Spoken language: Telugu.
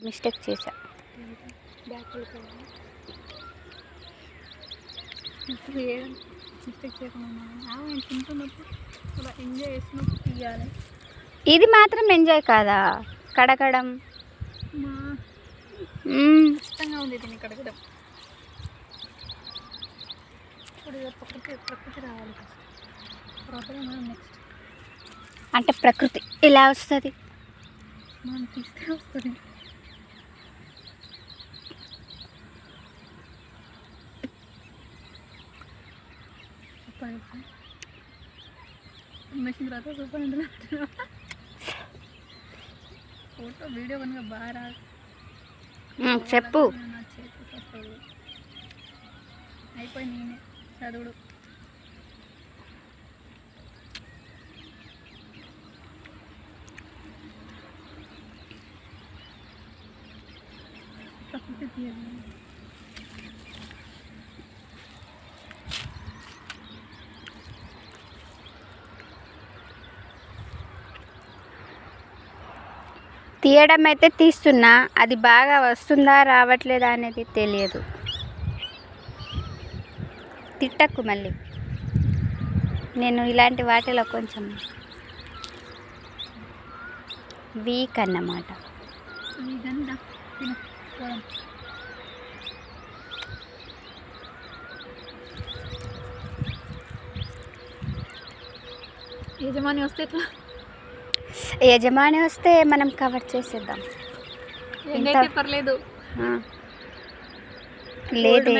మిస్టేక్ చేశా. మిస్టేక్ చేయకుండా తింటున్నప్పుడు అలా ఎంజాయ్ చేసినప్పుడు తీయాలి. ఇది మాత్రం ఎంజాయ్ కాదా కడగడం? ఇష్టంగా ఉంది దీన్ని కడగడం. ఇప్పుడు ప్రకృతి రావాలి తర్వాత మనం నెక్స్ట్. అంటే ప్రకృతి ఇలా వస్తుంది, మనం తీస్తే వస్తుంది. మెషిన్ తర్వాత సూపర్ ఫోటో వీడియో కనుక బాగా రాదు. చెప్పు. నా చేతి వస్తుంది అయిపోయి నేనే చదువుడు. ప్రకృతి తీయాలి. తీయడం అయితే తీస్తున్నా, అది బాగా వస్తుందా రావట్లేదా అనేది తెలియదు. తిట్టకు మళ్ళీ, నేను ఇలాంటి వాటిలో కొంచెం వీక్ అన్నమాట. యజమాని వస్తే ఎట్లా? యజమాని వస్తే మనం కవర్ చేసేద్దాం. పర్లేదు. లేదే